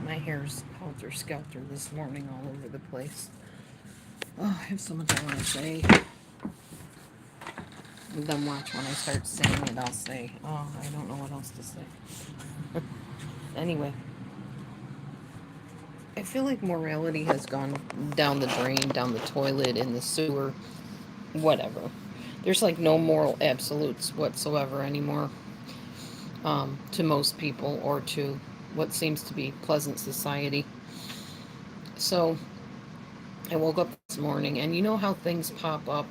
My hair's helter-skelter this morning all over the place. Oh, I have so much I want to say. And then watch when I start saying it, I'll say, oh, I don't know what else to say. Anyway, I feel like morality has gone down the drain, down the toilet, in the sewer, whatever. There's like no moral absolutes whatsoever anymore, to most people or to what seems to be pleasant society. So I woke up this morning, and you know how things pop up.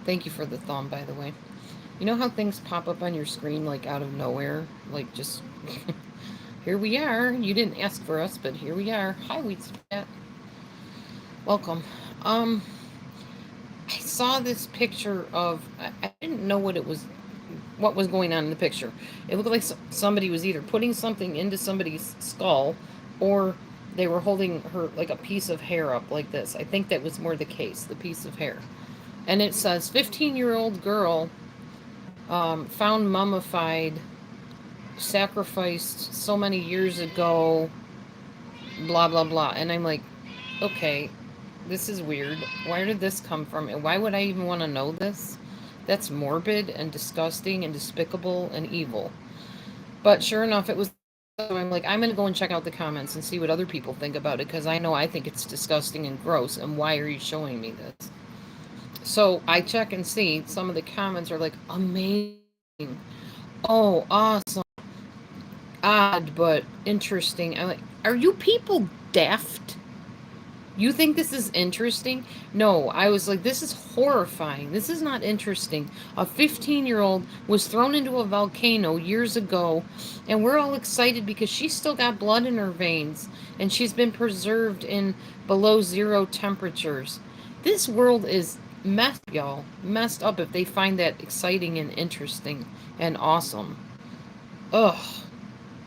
Thank you for the thumb, by the way. You know how things pop up on your screen like out of nowhere? Like just, here we are. You didn't ask for us, but here we are. Hi, Wheat Spat. Welcome. Um, I saw this picture of, I didn't know what was going on in the picture. It looked like somebody was either putting something into somebody's skull, or they were holding her like a piece of hair up like this. I think that was more the case, the piece of hair. And it says 15-year-old girl, found mummified, sacrificed so many years ago, blah blah blah. And I'm like, okay, this is weird. Where did this come from? And why would I even want to know this? That's morbid and disgusting and despicable and evil. But sure enough, it was. So I'm like, I'm going to go and check out the comments and see what other people think about it, because I know I think it's disgusting and gross. And why are you showing me this? So I check and see. Some of the comments are like, amazing. Oh, awesome. Odd, but interesting. I'm like, are you people daft? You think this is interesting? No, I was like, this is horrifying. This is not interesting. A 15-year-old was thrown into a volcano years ago, and we're all excited because she's still got blood in her veins, and she's been preserved in below zero temperatures. This world is messed, y'all. Messed up if they find that exciting and interesting and awesome. Ugh.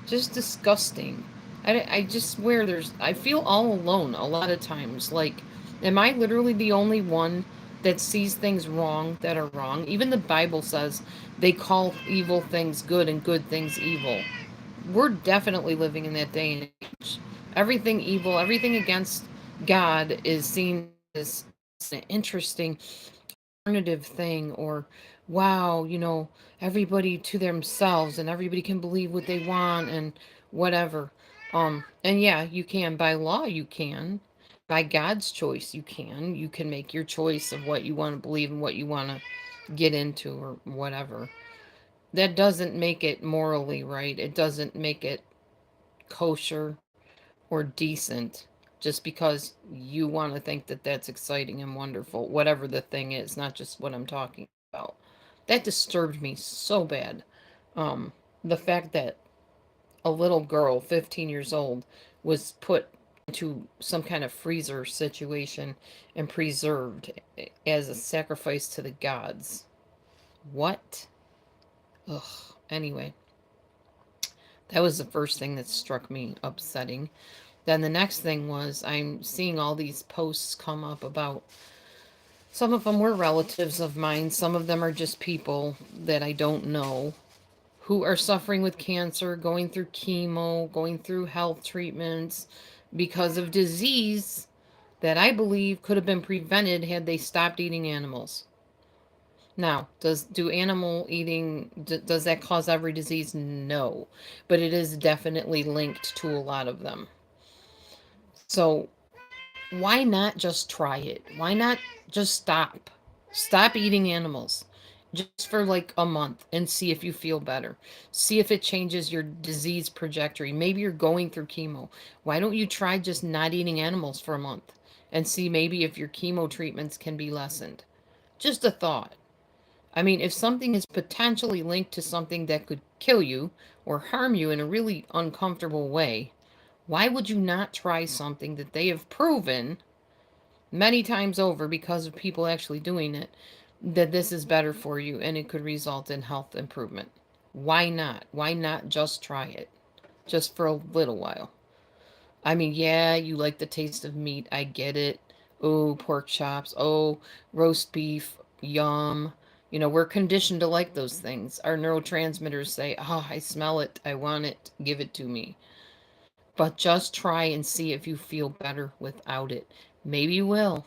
Just disgusting. I just swear I feel all alone a lot of times. Like, am I literally the only one that sees things wrong that are wrong? Even the Bible says they call evil things good and good things evil. We're definitely living in that day and age. Everything evil, everything against God is seen as an interesting alternative thing, or wow, everybody to themselves and everybody can believe what they want and whatever. And yeah, you can by law, you can by God's choice, you can make your choice of what you want to believe and what you want to get into or whatever. That doesn't make it morally right. It doesn't make it kosher or decent, just because you want to think that that's exciting and wonderful, whatever the thing is, not just what I'm talking about. That disturbed me so bad. Um, the fact that a little girl, 15 years old, was put into some kind of freezer situation and preserved as a sacrifice to the gods. What? Ugh. Anyway, that was the first thing that struck me upsetting. Then the next thing was, I'm seeing all these posts come up about, some of them were relatives of mine, some of them are just people that I don't know who are suffering with cancer, going through chemo, going through health treatments because of disease that I believe could have been prevented had they stopped eating animals. Now, do animal eating, does that cause every disease? No, but it is definitely linked to a lot of them. So why not just try it? Why not just stop? Stop eating animals just for like a month and see if you feel better. See if it changes your disease trajectory. Maybe you're going through chemo. Why don't you try just not eating animals for a month and see maybe if your chemo treatments can be lessened? Just a thought. I mean, if something is potentially linked to something that could kill you or harm you in a really uncomfortable way, why would you not try something that they have proven many times over, because of people actually doing it, that this is better for you and it could result in health improvement? Why not? Why not just try it? Just for a little while. I mean, yeah, you like the taste of meat. I get it. Oh, pork chops. Oh, roast beef. Yum. We're conditioned to like those things. Our neurotransmitters say, oh, I smell it. I want it. Give it to me. But just try and see if you feel better without it. Maybe you will.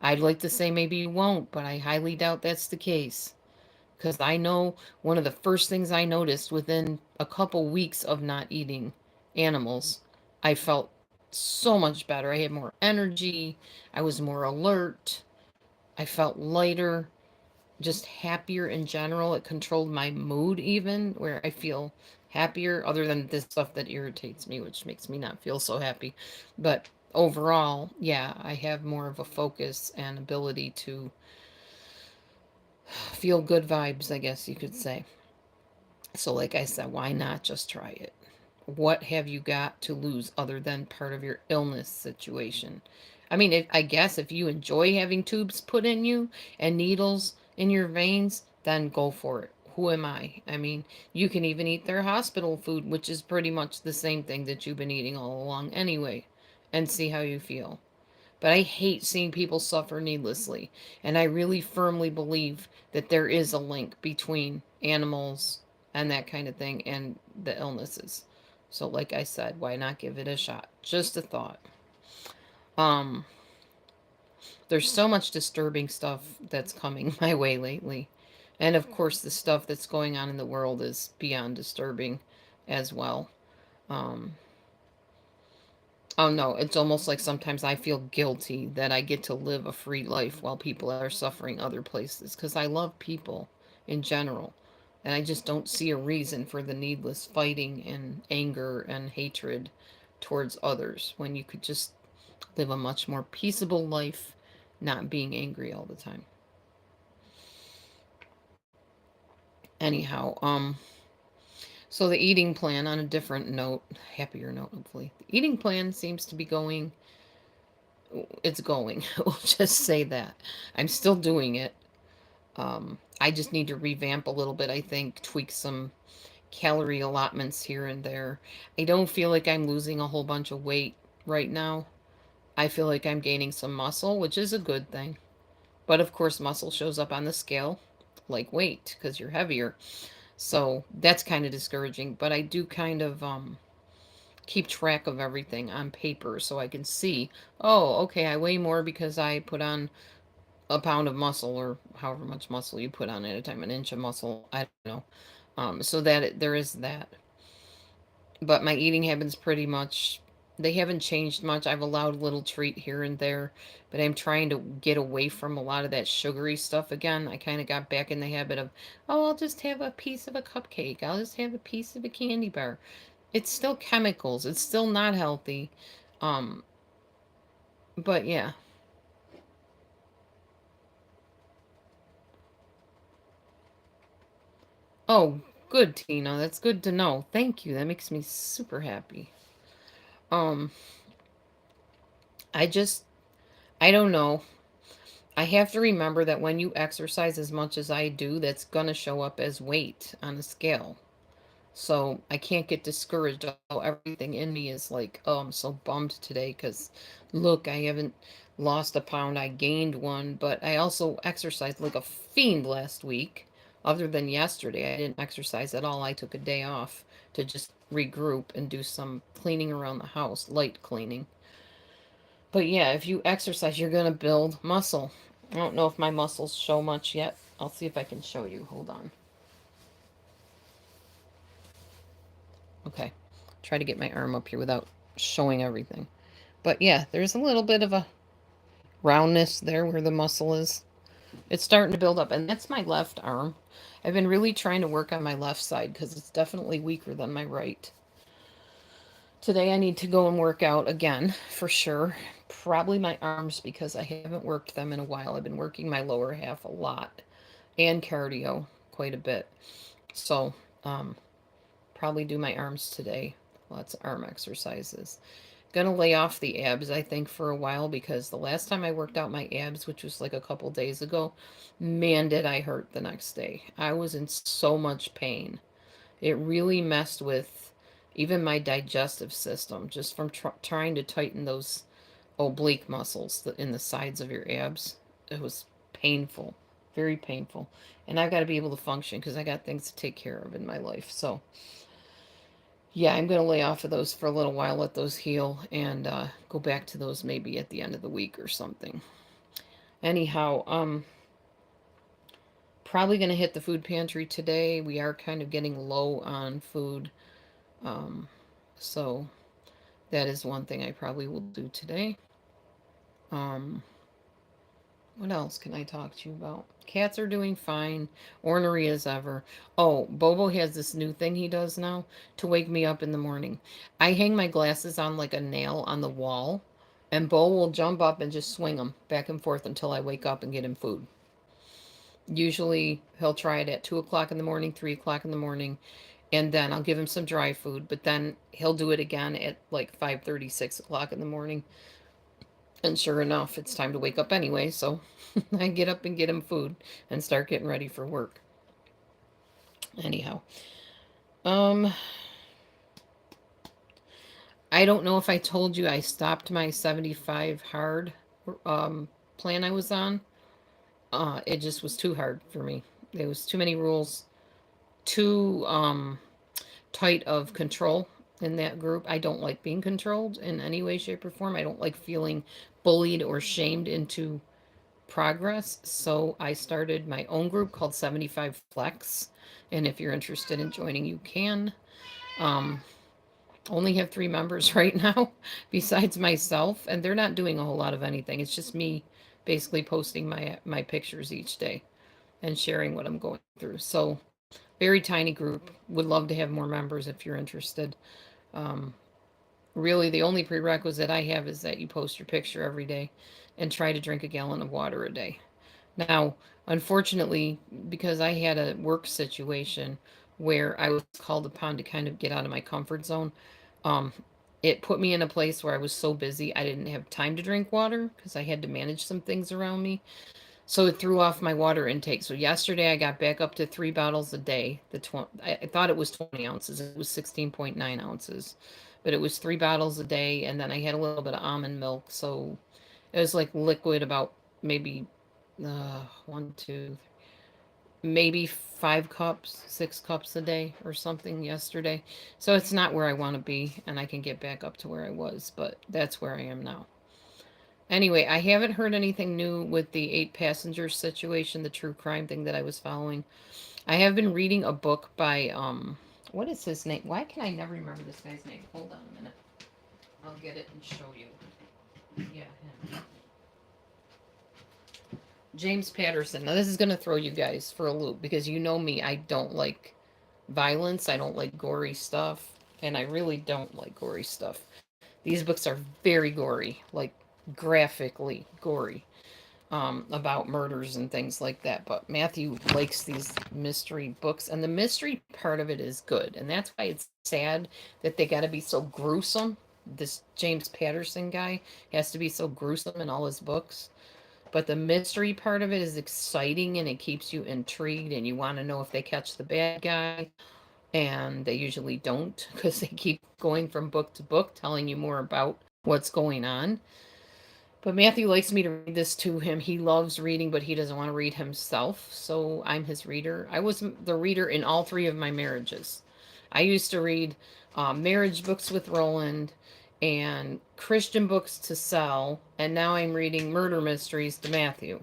I'd like to say maybe you won't, but I highly doubt that's the case. Because I know one of the first things I noticed within a couple weeks of not eating animals, I felt so much better. I had more energy. I was more alert. I felt lighter, just happier in general. It controlled my mood, even where I feel happier, other than this stuff that irritates me, which makes me not feel so happy. But overall, yeah, I have more of a focus and ability to feel good vibes, I guess you could say. So, like I said, why not just try it? What have you got to lose other than part of your illness situation? I mean, I guess if you enjoy having tubes put in you and needles in your veins, then go for it. Who am I? I mean, you can even eat their hospital food, which is pretty much the same thing that you've been eating all along anyway, and see how you feel. But I hate seeing people suffer needlessly. And I really firmly believe that there is a link between animals and that kind of thing and the illnesses. So, like I said, why not give it a shot? Just a thought. Um, there's so much disturbing stuff that's coming my way lately. And of course, the stuff that's going on in the world is beyond disturbing as well. Um, Oh no, it's almost like sometimes I feel guilty that I get to live a free life while people are suffering other places because I love people in general. And I just don't see a reason for the needless fighting and anger and hatred towards others when you could just live a much more peaceable life, not being angry all the time. Anyhow, so the eating plan on a different note, happier note, hopefully. The eating plan seems to be going it's going. We'll just say that. I'm still doing it. I just need to revamp a little bit, I think, tweak some calorie allotments here and there. I don't feel like I'm losing a whole bunch of weight right now. I feel like I'm gaining some muscle, which is a good thing. But of course, muscle shows up on the scale like weight because you're heavier. So that's kind of discouraging. But I do kind of keep track of everything on paper so I can see, oh, okay, I weigh more because I put on a pound of muscle or however much muscle you put on at a time, an inch of muscle. I don't know. So that there is that. But my eating habits pretty much they haven't changed much. I've allowed a little treat here and there, but I'm trying to get away from a lot of that sugary stuff again. I kind of got back in the habit of, oh, I'll just have a piece of a cupcake. I'll just have a piece of a candy bar. It's still chemicals. It's still not healthy. Um, but yeah. Oh, good, Tina. That's good to know. Thank you. That makes me super happy. Um, I just, I don't know. I have to remember that when you exercise as much as I do, that's gonna show up as weight on a scale. So I can't get discouraged. Everything in me is like, oh, I'm so bummed today because look, I haven't lost a pound. I gained one, but I also exercised like a fiend last week. Other than yesterday, I didn't exercise at all. I took a day off to just regroup and do some cleaning around the house, light cleaning. But yeah, if you exercise, you're going to build muscle. I don't know if my muscles show much yet. I'll see if I can show you. Hold on. Okay. Try to get my arm up here without showing everything. But yeah, there's a little bit of a roundness there where the muscle is. It's starting to build up, and that's my left arm. I've been really trying to work on my left side because it's definitely weaker than my right. Today I need to go and work out again for sure. Probably my arms because I haven't worked them in a while. I've been working my lower half a lot and cardio quite a bit. So, probably do my arms today. Lots of arm exercises. Gonna lay off the abs, I think, for a while because the last time I worked out my abs, which was like a couple days ago, man, did I hurt the next day. I was in so much pain. It really messed with even my digestive system just from trying to tighten those oblique muscles in the sides of your abs. It was painful, very painful. And I've got to be able to function because I got things to take care of in my life. So Yeah, I'm going to lay off of those for a little while, let those heal, and go back to those maybe at the end of the week or something. Anyhow, probably going to hit the food pantry today. We are kind of getting low on food. Um, so that is one thing I probably will do today. Um, what else can I talk to you about? Cats are doing fine, ornery as ever. Oh, Bobo has this new thing he does now to wake me up in the morning. I hang my glasses on like a nail on the wall, and Bo will jump up and just swing them back and forth until I wake up and get him food. Usually he'll try it at 2 o'clock in the morning, 3 o'clock in the morning, and then I'll give him some dry food, but then he'll do it again at like 5:30, 6 o'clock in the morning. And sure enough, it's time to wake up anyway, so I get up and get him food and start getting ready for work. Anyhow, um, I don't know if I told you I stopped my 75 hard um, plan I was on. It just was too hard for me. There was too many rules, too tight of control in that group. I don't like being controlled in any way, shape, or form. I don't like feeling bullied or shamed into progress. So I started my own group called 75 Flex. And if you're interested in joining, you can. Um, only have 3 members right now besides myself, and they're not doing a whole lot of anything. It's just me basically posting my pictures each day and sharing what I'm going through. So very tiny group. Would love to have more members if you're interested. Um, really, the only prerequisite I have is that you post your picture every day and try to drink a gallon of water a day. Now, unfortunately, because I had a work situation where I was called upon to kind of get out of my comfort zone, um, it put me in a place where I was so busy I didn't have time to drink water because I had to manage some things around me. So it threw off my water intake. So yesterday I got back up to 3 bottles a day. I thought it was 20 ounces. It was 16.9 ounces, but it was 3 bottles a day. And then I had a little bit of almond milk. So it was like liquid about maybe one, two, maybe 5 cups, 6 cups a day or something yesterday. So it's not where I want to be, and I can get back up to where I was, but that's where I am now. Anyway, I haven't heard anything new with the 8 passengers situation, the true crime thing that I was following. I have been reading a book by what is his name? Why can I never remember this guy's name? Hold on a minute. I'll get it and show you. Yeah, him. James Patterson. Now this is gonna throw you guys for a loop because you know me, I don't like violence, I don't like gory stuff, and I really don't like gory stuff. These books are very gory, like graphically gory. About murders and things like that. But Matthew likes these mystery books, and the mystery part of it is good, and that's why it's sad that they got to be so gruesome. This James Patterson guy has to be so gruesome in all his books. But the mystery part of it is exciting and it keeps you intrigued and you want to know if they catch the bad guy. And they usually don't because they keep going from book to book telling you more about what's going on. But Matthew likes me to read this to him. He loves reading, but he doesn't want to read himself. So I'm his reader. I was the reader in all 3 of my marriages. I used to read marriage books with Roland and Christian books to sell. And now I'm reading murder mysteries to Matthew.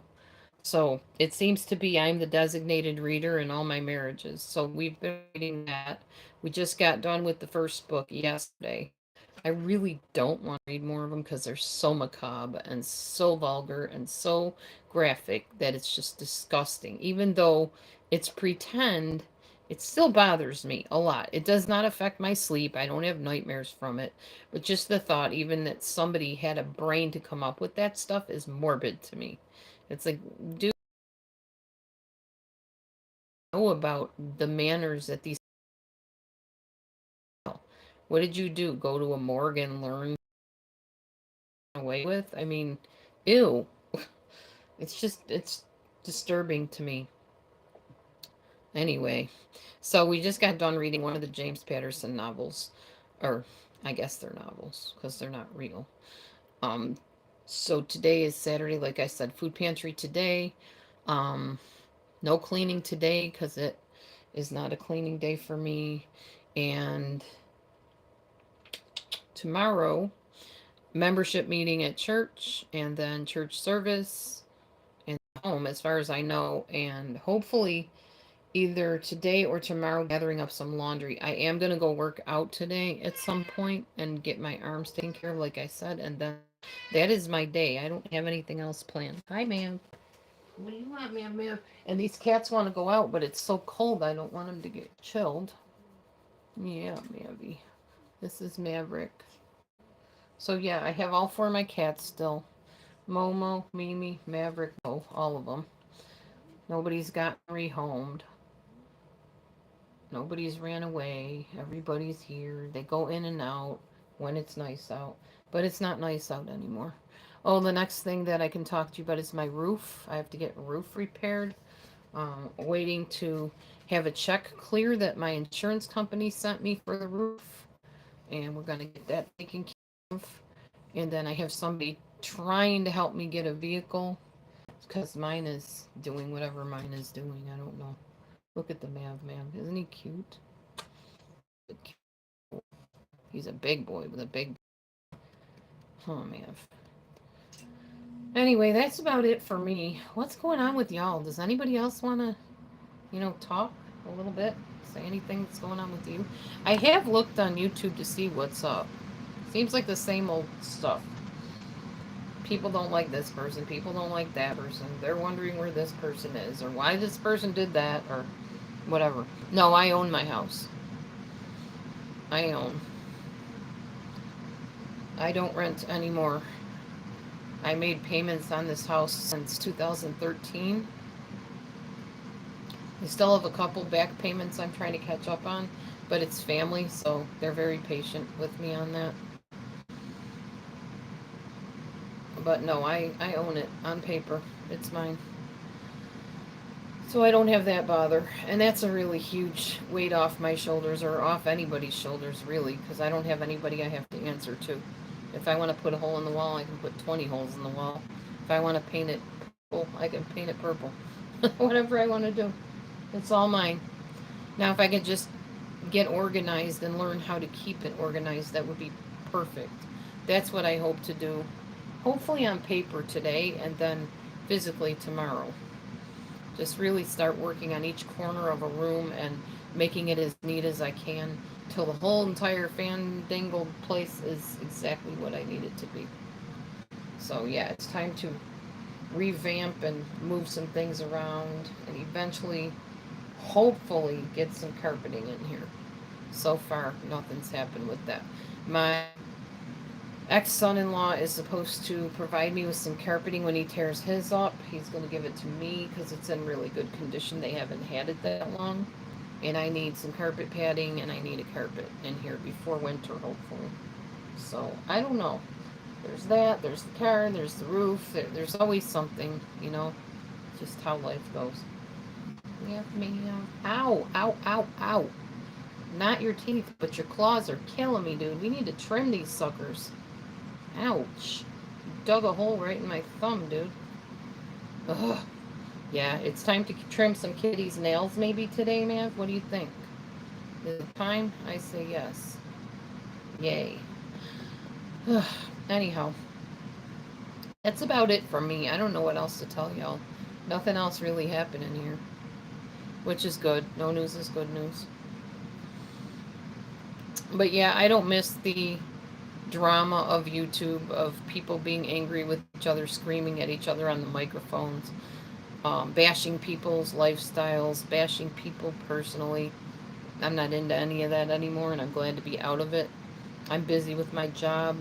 So it seems to be I'm the designated reader in all my marriages. So we've been reading that. We just got done with the first book yesterday. I really don't want to read more of them because they're so macabre and so vulgar and so graphic that it's just disgusting. Even though it's pretend, it still bothers me a lot. It does not affect my sleep. I don't have nightmares from it. But just the thought, even that somebody had a brain to come up with that stuff, is morbid to me. It's like, do you know about the manners that these people? What did you do? Go to a morgue and learn away with? I mean, ew. It's disturbing to me. Anyway, so we just got done reading one of the James Patterson novels, or I guess they're novels because they're not real. Um, so today is Saturday, like I said, food pantry today. Um, no cleaning today because it is not a cleaning day for me, and tomorrow, membership meeting at church, and then church service and home, as far as I know. And hopefully, either today or tomorrow, gathering up some laundry. I am going to go work out today at some point and get my arms taken care of, like I said. And then that is my day. I don't have anything else planned. Hi, ma'am. What do you want, ma'am? And these cats want to go out, but it's so cold. I don't want them to get chilled. Yeah, Mavy. This is Maverick. So yeah, I have all four of my cats still. Momo, Mimi, Maverick, oh, all of them. Nobody's gotten rehomed. Nobody's ran away. Everybody's here. They go in and out when it's nice out. But it's not nice out anymore. Oh, the next thing that I can talk to you about is my roof. I have to get roof repaired. Waiting to have a check clear that my insurance company sent me for the roof. And we're going to get that taken care of. And then I have somebody trying to help me get a vehicle because mine is doing whatever mine is doing. I don't know. Look at the Mav man. Isn't he cute? He's a big boy with a big. Oh, Mav. Anyway, that's about it for me. What's going on with y'all? Does anybody else want to, talk a little bit? Say anything that's going on with you? I have looked on YouTube to see what's up. Seems like the same old stuff. People don't like this person. People don't like that person. They're wondering where this person is or why this person did that or whatever. No, I own my house. I own. I don't rent anymore. I made payments on this house since 2013. I still have a couple back payments I'm trying to catch up on, but it's family, so they're very patient with me on that. But no, I own it on paper. It's mine. So I don't have that bother. And that's a really huge weight off my shoulders, or off anybody's shoulders, really, because I don't have anybody I have to answer to. If I want to put a hole in the wall, I can put 20 holes in the wall. If I want to paint it purple, I can paint it purple. Whatever I want to do. It's all mine. Now, if I could just get organized and learn how to keep it organized, that would be perfect. That's what I hope to do. Hopefully on paper today and then physically tomorrow. Just really start working on each corner of a room and making it as neat as I can till the whole entire fandangled place is exactly what I need it to be. So yeah, it's time to revamp and move some things around and eventually, hopefully, get some carpeting in here. So far, nothing's happened with that. My ex-son-in-law is supposed to provide me with some carpeting when he tears his up. He's going to give it to me because it's in really good condition. They haven't had it that long. And I need some carpet padding and I need a carpet in here before winter, hopefully. So, I don't know. There's that, there's the car, there's the roof. There's always something, just how life goes. Yeah, me. Ow, ow, ow, ow. Not your teeth, but your claws are killing me, dude. We need to trim these suckers. Ouch. You dug a hole right in my thumb, dude. Ugh. Yeah, it's time to trim some kitty's nails maybe today, man. What do you think? Is it time? I say yes. Yay. Ugh. Anyhow, that's about it from me. I don't know what else to tell y'all. Nothing else really happened in here, which is good. No news is good news. But yeah, I don't miss the drama of YouTube, of people being angry with each other, screaming at each other on the microphones, bashing people's lifestyles, bashing people personally. I'm not into any of that anymore, and I'm glad to be out of it. I'm busy with my job,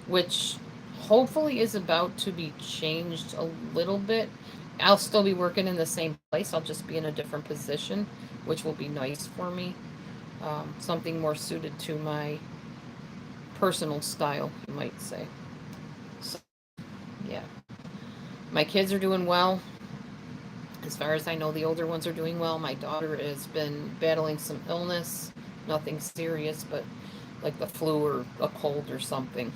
which hopefully is about to be changed a little bit. I'll still be working in the same place. I'll just be in a different position, which will be nice for me. Something more suited to my personal style, you might say. So, yeah. My kids are doing well. As far as I know, the older ones are doing well. My daughter has been battling some illness. Nothing serious, but like the flu or a cold or something.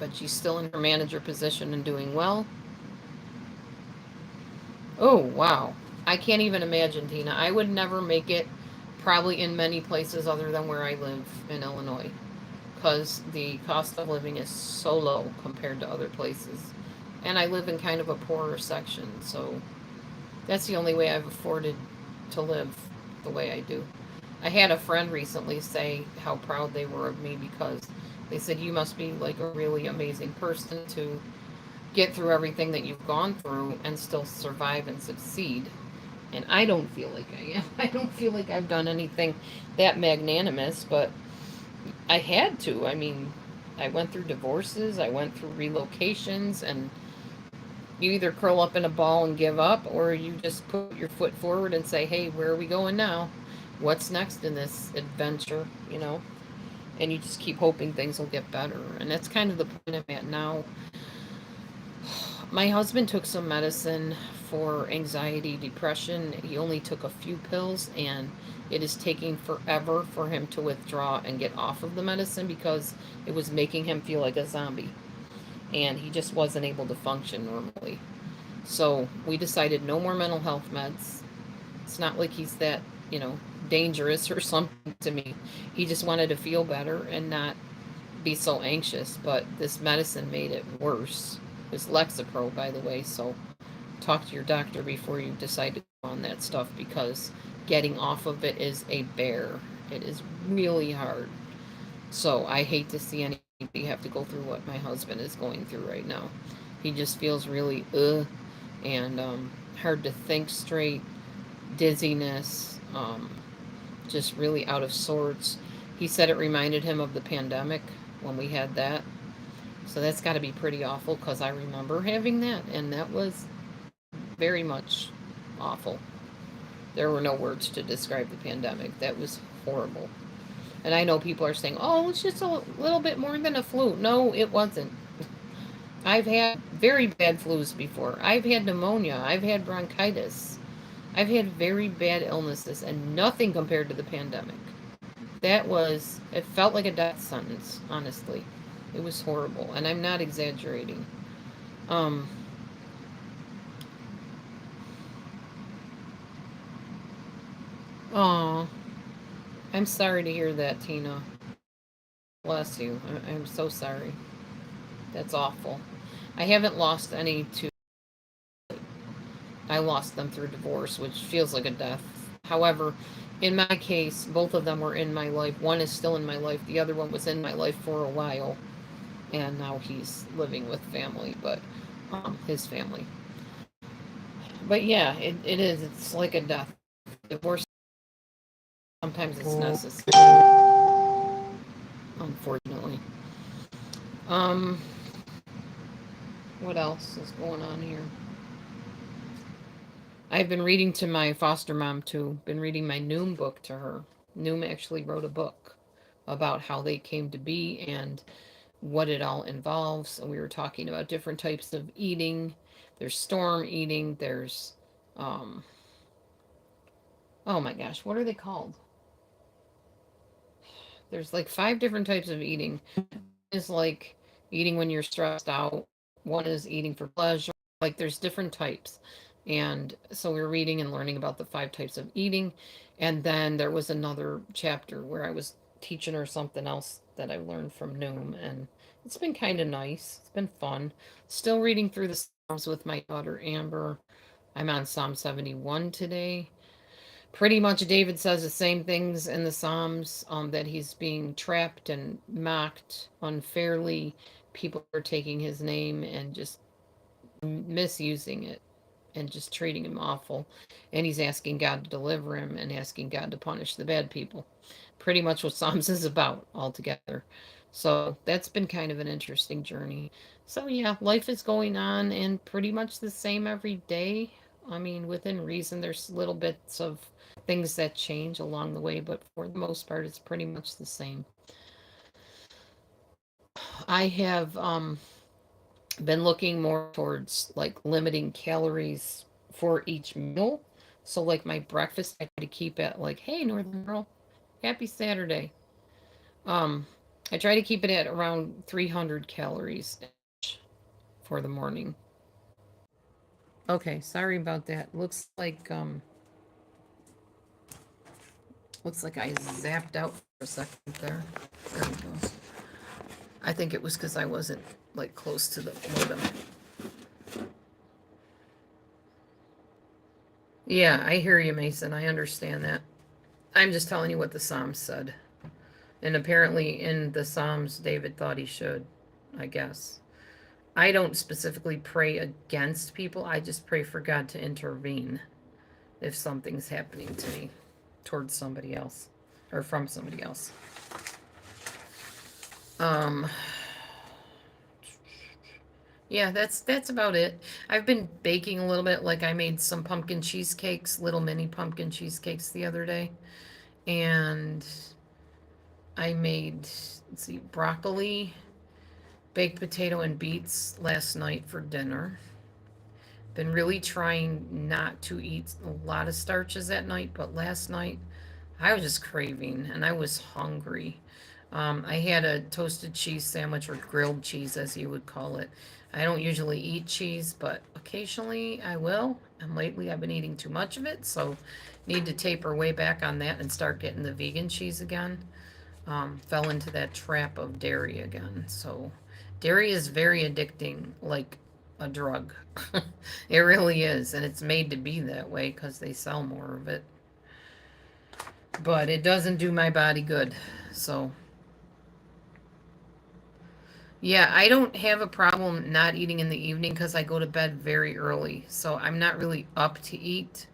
But she's still in her manager position and doing well. Oh, wow. I can't even imagine, Tina. I would never make it probably in many places other than where I live in Illinois. because the cost of living is so low compared to other places. And I live in kind of a poorer section, so that's the only way I've afforded to live the way I do. I had a friend recently say how proud they were of me because they said, you must be like a really amazing person to get through everything that you've gone through and still survive and succeed. And I don't feel like I am. I don't feel like I've done anything that magnanimous, but I had to. I mean, I went through divorces, I went through relocations, and you either curl up in a ball and give up, or you just put your foot forward and say, hey, where are we going now? What's next in this adventure, you know? And you just keep hoping things will get better. And that's kind of the point I'm at now. My husband took some medicine for anxiety, depression. He only took a few pills, and it is taking forever for him to withdraw and get off of the medicine because it was making him feel like a zombie. And he just wasn't able to function normally. So we decided no more mental health meds. It's not like he's that, you know, dangerous or something to me. He just wanted to feel better and not be so anxious, but this medicine made it worse. It's Lexapro, by the way, so talk to your doctor before you decide to go on that stuff because getting off of it is a bear. It is really hard. So I hate to see anybody have to go through what my husband is going through right now. He just feels really and hard to think straight, dizziness, just really out of sorts. He said it reminded him of the pandemic when we had that. So that's got to be pretty awful because I remember having that, and that was very much awful. There were no words to describe the pandemic. That was horrible. And I know people are saying, oh, it's just a little bit more than a flu. No, it wasn't. I've had very bad flus before. I've had pneumonia. I've had bronchitis. I've had very bad illnesses, and nothing compared to the pandemic. That was, it felt like a death sentence, honestly. It was horrible, and I'm not exaggerating. Um, aw, I'm sorry to hear that, Tina. Bless you. I'm so sorry. That's awful. I haven't lost any to, I lost them through divorce, which feels like a death. However, in my case, both of them were in my life. One is still in my life, the other one was in my life for a while, and now he's living with family, but his family. But yeah, it is. It's like a death. Divorce, sometimes it's necessary, unfortunately. Um, what else is going on here? I've been reading to my foster mom too. Been reading my Noom book to her. Noom actually wrote a book about how they came to be and what it all involves. And we were talking about different types of eating. There's storm eating. There's, um, oh my gosh, what are they called? There's like 5 different types of eating. Is like eating when you're stressed out. One is eating for pleasure. Like there's different types. And so we were reading and learning about the 5 types of eating. And then there was another chapter where I was teaching her something else that I learned from Noom. And it's been kind of nice. It's been fun. Still reading through the Psalms with my daughter Amber. I'm on Psalm 71 today. Pretty much David says the same things in the Psalms, that he's being trapped and mocked unfairly. People are taking his name and just misusing it and just treating him awful. And he's asking God to deliver him and asking God to punish the bad people. Pretty much what Psalms is about altogether. So that's been kind of an interesting journey. So yeah, life is going on and pretty much the same every day. I mean, within reason, there's little bits of things that change along the way, but for the most part, it's pretty much the same. I have been looking more towards like limiting calories for each meal. So like my breakfast, I try to keep it like, hey, Northern Girl, happy Saturday. Um, I try to keep it at around 300 calories for the morning. Okay, sorry about that. Looks like I zapped out for a second there. There we go. I think it was because I wasn't like close to the modem. Yeah, I hear you, Mason. I understand that. I'm just telling you what the Psalms said. And apparently in the Psalms, David thought he should, I guess. I don't specifically pray against people. I just pray for God to intervene if something's happening to me towards somebody else or from somebody else. Um, yeah, that's about it. I've been baking a little bit. Like I made some pumpkin cheesecakes, little mini pumpkin cheesecakes the other day, and I made, let's see, broccoli, baked potato, and beets last night for dinner. Been really trying not to eat a lot of starches at night, but last night I was just craving and I was hungry. I had a toasted cheese sandwich or grilled cheese, as you would call it. I don't usually eat cheese, but occasionally I will. And lately I've been eating too much of it, so need to taper way back on that and start getting the vegan cheese again. Fell into that trap of dairy again. So dairy is very addicting, like a drug. It really is, and it's made to be that way because they sell more of it. But it doesn't do my body good. So yeah, I don't have a problem not eating in the evening because I go to bed very early. So I'm not really up to eat.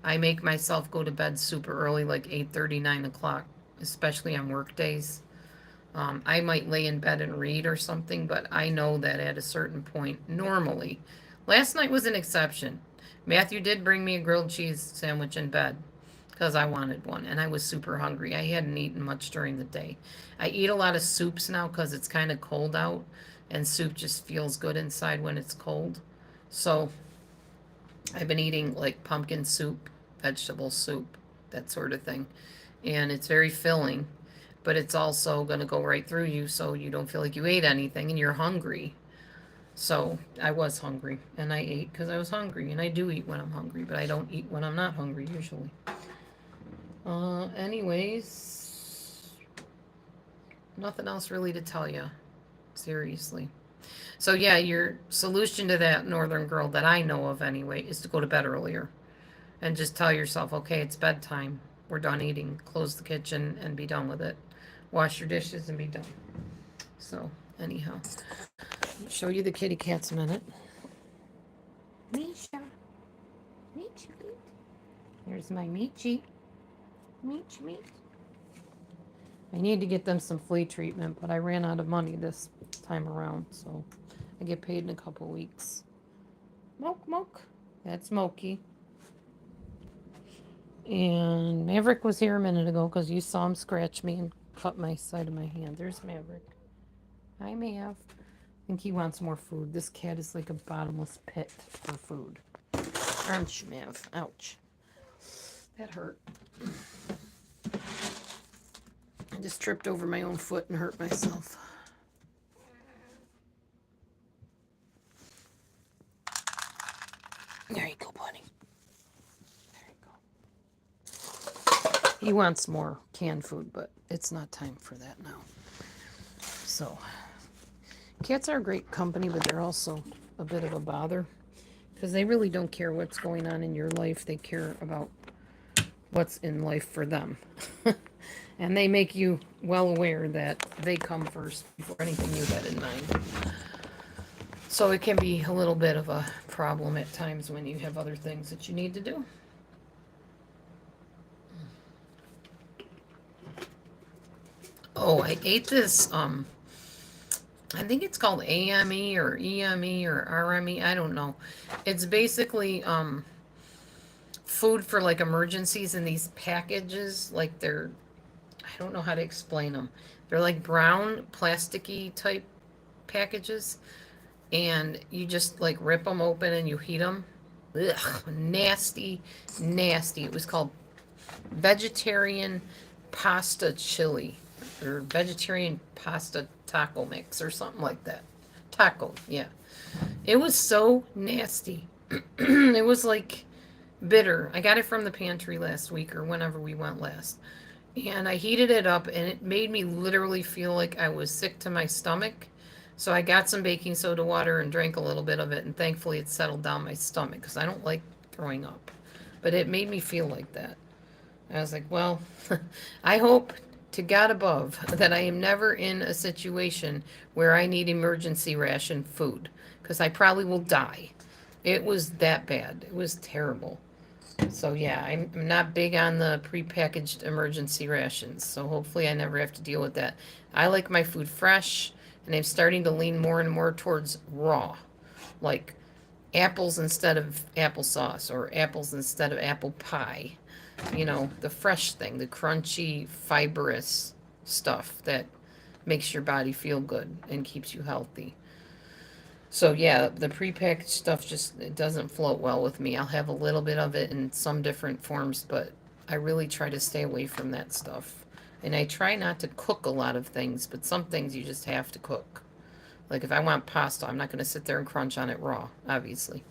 I make myself go to bed super early, like 8:30, 9 o'clock, especially on work days. I might lay in bed and read or something, but I know that at a certain point, normally, last night was an exception. Matthew did bring me a grilled cheese sandwich in bed because I wanted one and I was super hungry. I hadn't eaten much during the day. I eat a lot of soups now because it's kind of cold out and soup just feels good inside when it's cold. So I've been eating like pumpkin soup, vegetable soup, that sort of thing. And it's very filling, but it's also going to go right through you so you don't feel like you ate anything and you're hungry. So I was hungry and I ate because I was hungry. And I do eat when I'm hungry, but I don't eat when I'm not hungry usually. Anyways, nothing else really to tell you. Seriously. So yeah, your solution to that northern girl that I know of anyway is to go to bed earlier and just tell yourself, okay, it's bedtime. We're done eating. Close the kitchen and be done with it. Wash your dishes and be done. So anyhow, I'll show you the kitty cats a minute. Misha. Meech. Here's my Meechy. Meech. I need to get them some flea treatment, but I ran out of money this time around, so I get paid in a couple weeks. Moke. That's Mokey. And Maverick was here a minute ago because you saw him scratch me and cut my side of my hand. There's Maverick. Hi, Mav. I think he wants more food. This cat is like a bottomless pit for food. Aren't you, Mav? Ouch. That hurt. I just tripped over my own foot and hurt myself. There you go, buddy. There you go. He wants more canned food, but it's not time for that now. So, cats are a great company, but they're also a bit of a bother because they really don't care what's going on in your life. They care about what's in life for them. And they make you well aware that they come first before anything you had in mind. So it can be a little bit of a problem at times when you have other things that you need to do. Oh, I ate this, I think it's called AME or EME or RME, I don't know. It's basically food for like emergencies in these packages, like they're, I don't know how to explain them. They're like brown, plasticky type packages, and you just like rip them open and you heat them. Ugh, nasty. It was called vegetarian pasta chili or vegetarian pasta taco mix or something like that. Taco, yeah. It was so nasty. It was like bitter. I got it from the pantry last week or whenever we went last. And I heated it up, and it made me literally feel like I was sick to my stomach. So I got some baking soda water and drank a little bit of it, and thankfully it settled down my stomach because I don't like throwing up. But it made me feel like that. I was like, well, I hope to God above that I am never in a situation where I need emergency ration food because I probably will die. It was that bad. It was terrible. So yeah, I'm not big on the prepackaged emergency rations. So hopefully I never have to deal with that. I like my food fresh, and I'm starting to lean more and more towards raw, like apples instead of applesauce or apples instead of apple pie. You know, the fresh thing, the crunchy, fibrous stuff that makes your body feel good and keeps you healthy. So yeah, the prepackaged stuff just it doesn't float well with me. I'll have a little bit of it in some different forms, but I really try to stay away from that stuff. And I try not to cook a lot of things, but some things you just have to cook. Like if I want pasta, I'm not going to sit there and crunch on it raw, obviously.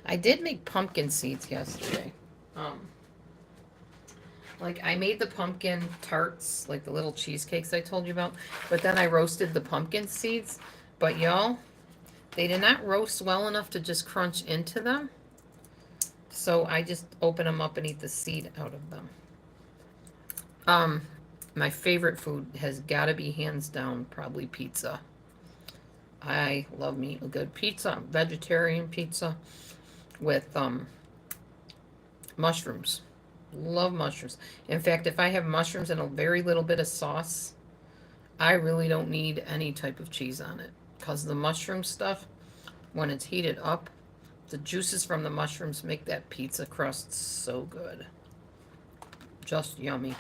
I did make pumpkin seeds yesterday. Um, like I made the pumpkin tarts, like the little cheesecakes I told you about, but then I roasted the pumpkin seeds. But y'all, they did not roast well enough to just crunch into them. So I just open them up and eat the seed out of them. Um, my favorite food has got to be hands down probably pizza. I love me a good pizza, vegetarian pizza with mushrooms. Love mushrooms. In fact, if I have mushrooms and a very little bit of sauce, I really don't need any type of cheese on it because the mushroom stuff, when it's heated up, the juices from the mushrooms make that pizza crust so good. Just yummy.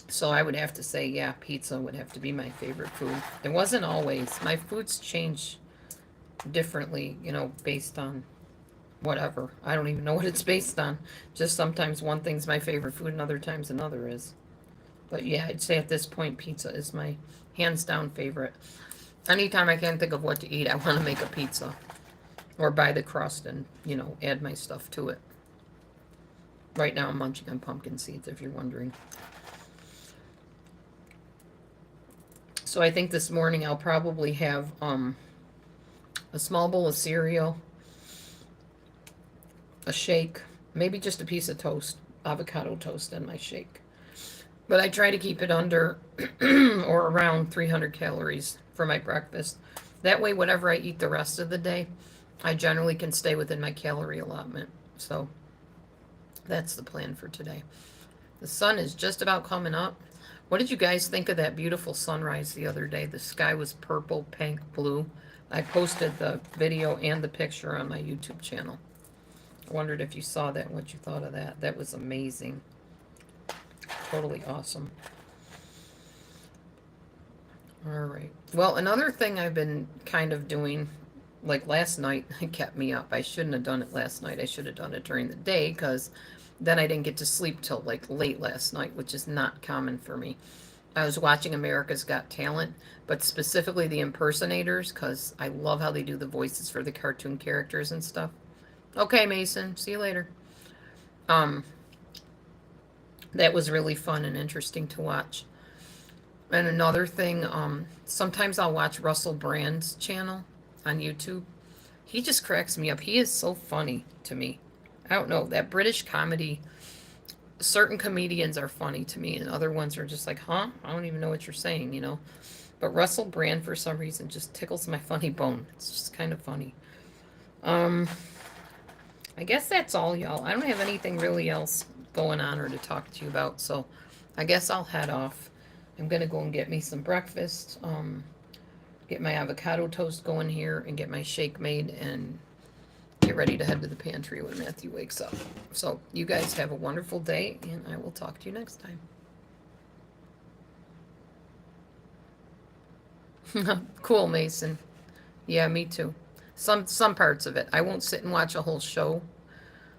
So I would have to say, yeah, pizza would have to be my favorite food. It wasn't always. My foods change differently, you know, based on whatever. I don't even know what it's based on. Just sometimes one thing's my favorite food and other times another is. But yeah, I'd say at this point, pizza is my hands down favorite. Anytime I can't think of what to eat, I want to make a pizza or buy the crust and, you know, add my stuff to it. Right now I'm munching on pumpkin seeds, if you're wondering. So I think this morning I'll probably have a small bowl of cereal, a shake, maybe just a piece of toast, avocado toast in my shake. But I try to keep it under or around 300 calories for my breakfast. That way, whatever I eat the rest of the day, I generally can stay within my calorie allotment. So that's the plan for today. The sun is just about coming up. What did you guys think of that beautiful sunrise the other day? The sky was purple, pink, blue. I posted the video and the picture on my YouTube channel. I wondered if you saw that and what you thought of that. That was amazing. Totally awesome. All right. Well, another thing I've been kind of doing, like last night, it kept me up. I shouldn't have done it last night. I should have done it during the day because then I didn't get to sleep till like late last night, which is not common for me. I was watching America's Got Talent, but specifically the impersonators because I love how they do the voices for the cartoon characters and stuff. Okay, Mason. See you later. Um, that was really fun and interesting to watch. And another thing, sometimes I'll watch Russell Brand's channel on YouTube. He just cracks me up. He is so funny to me. I don't know, that British comedy, certain comedians are funny to me, and other ones are just like, huh? I don't even know what you're saying, you know? But Russell Brand, for some reason, just tickles my funny bone. It's just kind of funny. I guess that's all, y'all. I don't have anything really else going on or to talk to you about, so I guess I'll head off. I'm gonna go and get me some breakfast, get my avocado toast going here, and get my shake made, and get ready to head to the pantry when Matthew wakes up. So you guys have a wonderful day, and I will talk to you next time. Cool, Mason. Yeah, me too. Some parts of it. I won't sit and watch a whole show.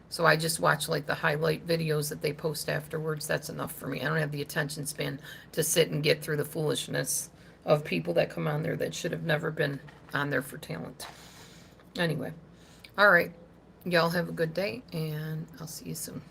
So I just watch like the highlight videos that they post afterwards. That's enough for me. I don't have the attention span to sit and get through the foolishness of people that come on there that should have never been on there for talent. Anyway, all right. Y'all have a good day, and I'll see you soon.